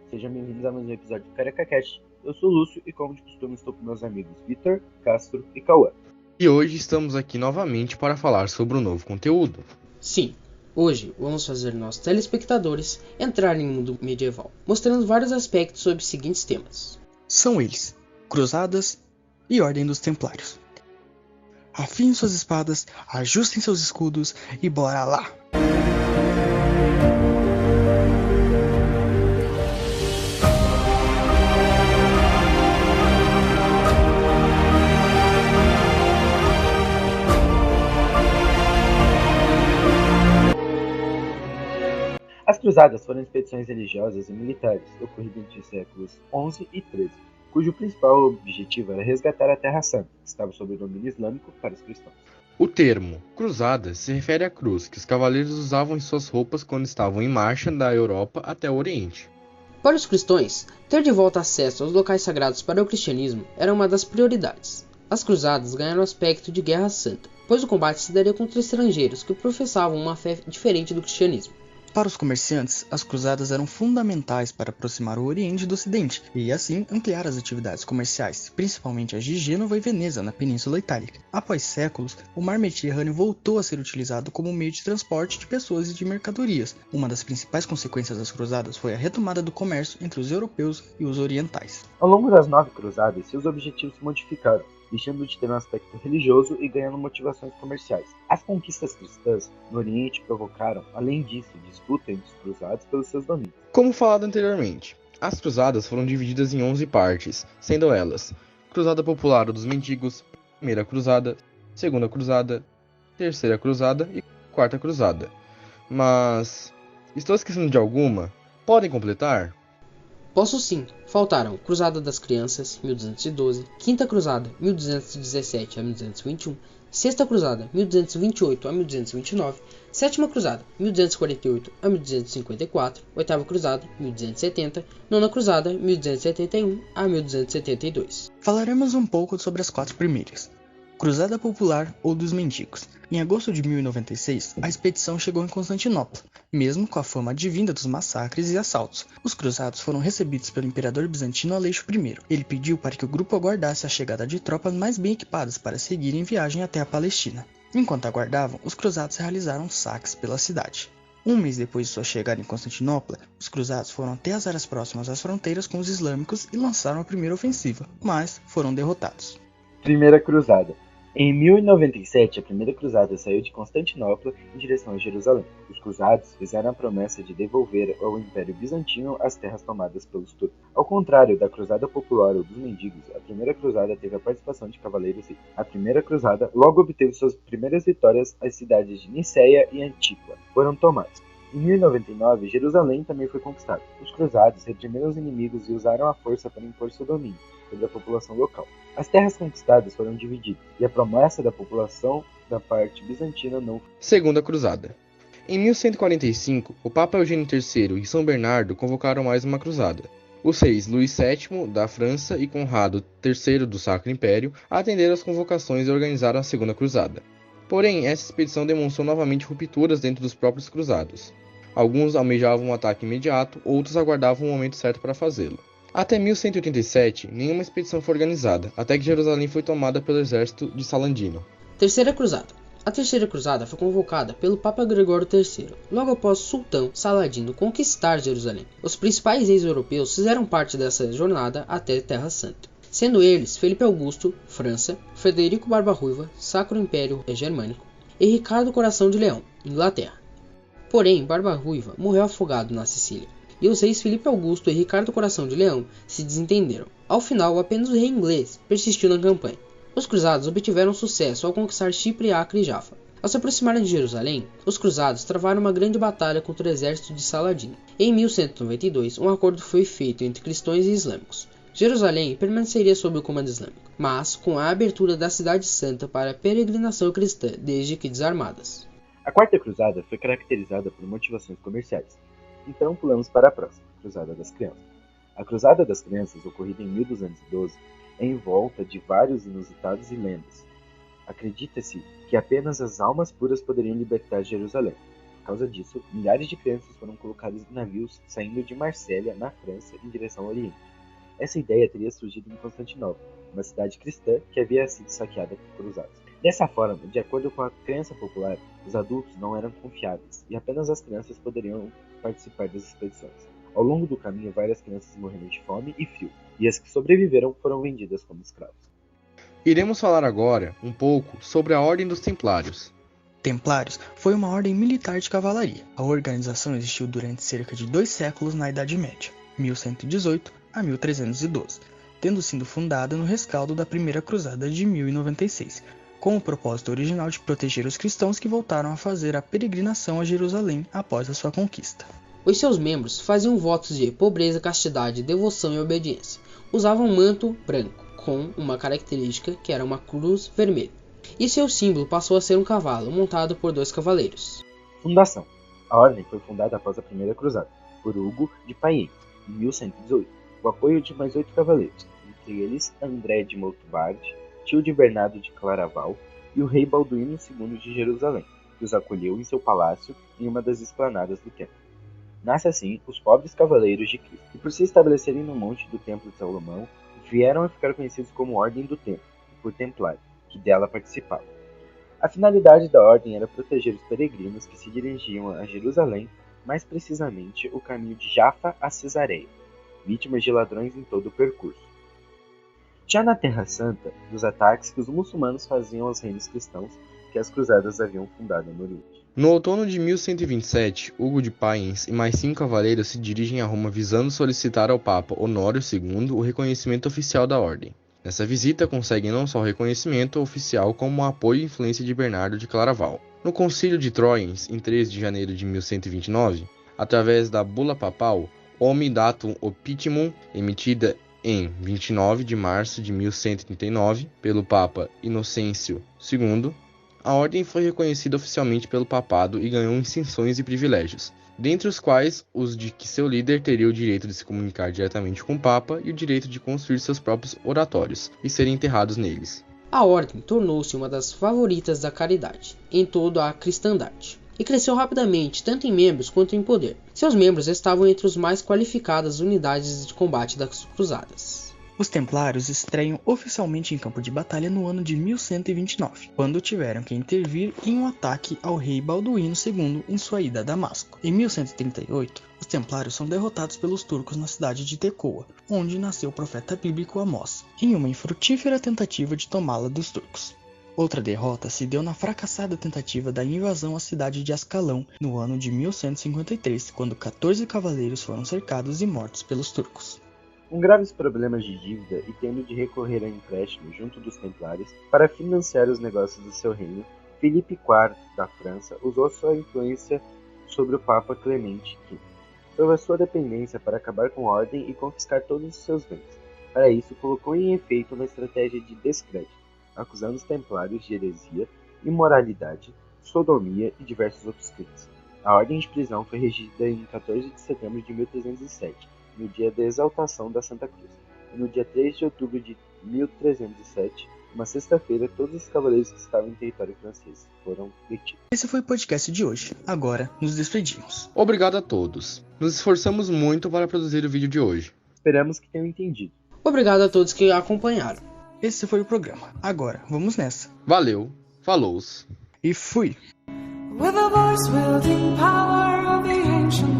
Sejam bem-vindos a mais um episódio do CarecaCast. Eu sou o Lúcio e, como de costume, estou com meus amigos Vitor, Castro e Cauã. E hoje estamos aqui novamente para falar sobre um novo conteúdo. Sim, hoje vamos fazer nossos telespectadores entrarem no mundo medieval, mostrando vários aspectos sobre os seguintes temas. São eles, Cruzadas e Ordem dos Templários. Afiem suas espadas, ajustem seus escudos e bora lá! As cruzadas foram expedições religiosas e militares ocorridas entre os séculos XI e XIII, cujo principal objetivo era resgatar a Terra Santa, que estava sob o domínio islâmico, para os cristãos. O termo cruzada se refere à cruz que os cavaleiros usavam em suas roupas quando estavam em marcha da Europa até o Oriente. Para os cristãos, ter de volta acesso aos locais sagrados para o cristianismo era uma das prioridades. As cruzadas ganharam aspecto de guerra santa, pois o combate se daria contra estrangeiros que professavam uma fé diferente do cristianismo. Para os comerciantes, as cruzadas eram fundamentais para aproximar o Oriente do Ocidente e, assim, ampliar as atividades comerciais, principalmente as de Gênova e Veneza, na Península Itálica. Após séculos, o mar Mediterrâneo voltou a ser utilizado como meio de transporte de pessoas e de mercadorias. Uma das principais consequências das cruzadas foi a retomada do comércio entre os europeus e os orientais. Ao longo das 9 cruzadas, seus objetivos se modificaram, deixando de ter um aspecto religioso e ganhando motivações comerciais. As conquistas cristãs no Oriente provocaram, além disso, disputa entre os cruzados pelos seus domínios. Como falado anteriormente, as cruzadas foram divididas em 11 partes, sendo elas Cruzada Popular dos Mendigos, Primeira Cruzada, Segunda Cruzada, Terceira Cruzada e Quarta Cruzada. Mas estou esquecendo de alguma? Podem completar? Posso sim, faltaram Cruzada das Crianças, 1212, Quinta Cruzada, 1217 a 1221, Sexta Cruzada, 1228 a 1229, Sétima Cruzada, 1248 a 1254, Oitava Cruzada, 1270, Nona Cruzada, 1271 a 1272. Falaremos um pouco sobre as 4 primeiras. Cruzada Popular ou dos Mendigos. Em agosto de 1096, a expedição chegou em Constantinopla, mesmo com a fama advinda dos massacres e assaltos. Os cruzados foram recebidos pelo imperador bizantino Aleixo I. Ele pediu para que o grupo aguardasse a chegada de tropas mais bem equipadas para seguirem viagem até a Palestina. Enquanto aguardavam, os cruzados realizaram saques pela cidade. Um mês depois de sua chegada em Constantinopla, os cruzados foram até as áreas próximas às fronteiras com os islâmicos e lançaram a primeira ofensiva, mas foram derrotados. Primeira Cruzada. Em 1097, a Primeira Cruzada saiu de Constantinopla em direção a Jerusalém. Os cruzados fizeram a promessa de devolver ao Império Bizantino as terras tomadas pelos turcos. Ao contrário da Cruzada Popular ou dos Mendigos, a Primeira Cruzada teve a participação de cavaleiros e a Primeira Cruzada logo obteve suas primeiras vitórias. As cidades de Niceia e Antíqua foram tomadas. Em 1099, Jerusalém também foi conquistada. Os cruzados reprimiram os inimigos e usaram a força para impor seu domínio sobre a população local. As terras conquistadas foram divididas, e a promessa da população da parte bizantina não foi. Segunda Cruzada. Em 1145, o Papa Eugênio III e São Bernardo convocaram mais uma cruzada. Os reis Luís VII, da França, e Conrado III, do Sacro Império, atenderam às convocações e organizaram a Segunda Cruzada. Porém, essa expedição demonstrou novamente rupturas dentro dos próprios cruzados. Alguns almejavam um ataque imediato, outros aguardavam o momento certo para fazê-lo. Até 1187, nenhuma expedição foi organizada, até que Jerusalém foi tomada pelo exército de Saladino. Terceira Cruzada. A Terceira Cruzada foi convocada pelo Papa Gregório III, logo após o sultão Saladino conquistar Jerusalém. Os principais reis europeus fizeram parte dessa jornada até Terra Santa, sendo eles Felipe Augusto, França, Frederico Barba-Ruiva, Sacro Império Germânico, e Ricardo Coração de Leão, Inglaterra. Porém, Barba-Ruiva morreu afogado na Sicília, e os reis Felipe Augusto e Ricardo Coração de Leão se desentenderam. Ao final, apenas o rei inglês persistiu na campanha. Os cruzados obtiveram sucesso ao conquistar Chipre, Acre e Jaffa. Ao se aproximarem de Jerusalém, os cruzados travaram uma grande batalha contra o exército de Saladino. Em 1192, um acordo foi feito entre cristãos e islâmicos. Jerusalém permaneceria sob o comando islâmico, mas com a abertura da Cidade Santa para a peregrinação cristã, desde que desarmadas. A Quarta Cruzada foi caracterizada por motivações comerciais. Então pulamos para a próxima, Cruzada das Crianças. A Cruzada das Crianças, ocorrida em 1212, é envolta de vários inusitados e lendas. Acredita-se que apenas as almas puras poderiam libertar Jerusalém. causa disso, milhares de crianças foram colocadas em navios saindo de Marsella, na França, em direção ao Oriente. Essa ideia teria surgido em Constantinopla, uma cidade cristã que havia sido saqueada por cruzados. Dessa forma, de acordo com a crença popular, os adultos não eram confiáveis e apenas as crianças poderiam participar das expedições. Ao longo do caminho, várias crianças morreram de fome e frio, e as que sobreviveram foram vendidas como escravos. Iremos falar agora um pouco sobre a Ordem dos Templários. Templários foi uma ordem militar de cavalaria. A organização existiu durante cerca de 2 séculos na Idade Média, 1118 a 1312, tendo sido fundada no rescaldo da Primeira Cruzada de 1096, com o propósito original de proteger os cristãos que voltaram a fazer a peregrinação a Jerusalém após a sua conquista. Os seus membros faziam votos de pobreza, castidade, devoção e obediência. Usavam um manto branco, com uma característica que era uma cruz vermelha. E seu símbolo passou a ser um cavalo, montado por 2 cavaleiros. Fundação. A ordem foi fundada após a Primeira Cruzada, por Hugo de Payens, em 1118, com o apoio de mais 8 cavaleiros, entre eles André de Montbard, tio de Bernardo de Claraval, e o rei Balduíno II de Jerusalém, que os acolheu em seu palácio em uma das esplanadas do templo. Nasce assim os pobres cavaleiros de Cristo, que por se estabelecerem no monte do Templo de Salomão, vieram a ficar conhecidos como Ordem do Templo, por Templário, que dela participavam. A finalidade da ordem era proteger os peregrinos que se dirigiam a Jerusalém, mais precisamente o caminho de Jafa a Cesareia, vítimas de ladrões em todo o percurso. Já na Terra Santa, dos ataques que os muçulmanos faziam aos reinos cristãos que as cruzadas haviam fundado no Oriente. No outono de 1127, Hugo de Payens e mais 5 cavaleiros se dirigem a Roma visando solicitar ao Papa Honório II o reconhecimento oficial da ordem. Nessa visita conseguem não só o reconhecimento oficial como o apoio e influência de Bernardo de Claraval. No Concílio de Troyes, em 3 de janeiro de 1129, através da bula papal Homi Datum Optimum, emitida em 29 de março de 1139 pelo Papa Inocêncio II, a ordem foi reconhecida oficialmente pelo papado e ganhou extensões e privilégios, dentre os quais os de que seu líder teria o direito de se comunicar diretamente com o Papa e o direito de construir seus próprios oratórios e serem enterrados neles. A ordem tornou-se uma das favoritas da caridade em toda a cristandade e cresceu rapidamente tanto em membros quanto em poder. Seus membros estavam entre os mais qualificadas unidades de combate das cruzadas. Os Templários estreiam oficialmente em campo de batalha no ano de 1129, quando tiveram que intervir em um ataque ao rei Balduíno II em sua ida a Damasco. Em 1138, os Templários são derrotados pelos turcos na cidade de Tecoa, onde nasceu o profeta bíblico Amós, em uma infrutífera tentativa de tomá-la dos turcos. Outra derrota se deu na fracassada tentativa da invasão à cidade de Ascalão, no ano de 1153, quando 14 cavaleiros foram cercados e mortos pelos turcos. Com graves problemas de dívida e tendo de recorrer a empréstimo junto dos Templários para financiar os negócios do seu reino, Filipe IV da França usou sua influência sobre o Papa Clemente V, sob a sua dependência para acabar com a ordem e confiscar todos os seus bens. Para isso, colocou em efeito uma estratégia de descrédito, acusando os Templários de heresia, imoralidade, sodomia e diversos outros crimes. A ordem de prisão foi regida em 14 de setembro de 1307, no dia da exaltação da Santa Cruz, e no dia 3 de outubro de 1307, uma sexta-feira, todos os cavaleiros que estavam em território francês foram detidos. Esse foi o podcast de hoje. Agora, nos despedimos. Obrigado a todos. Nos esforçamos muito para produzir o vídeo de hoje. Esperamos que tenham entendido. Obrigado a todos que acompanharam. Esse foi o programa. Agora, vamos nessa. Valeu, falou-se. E fui! With a voice wielding power of the ancient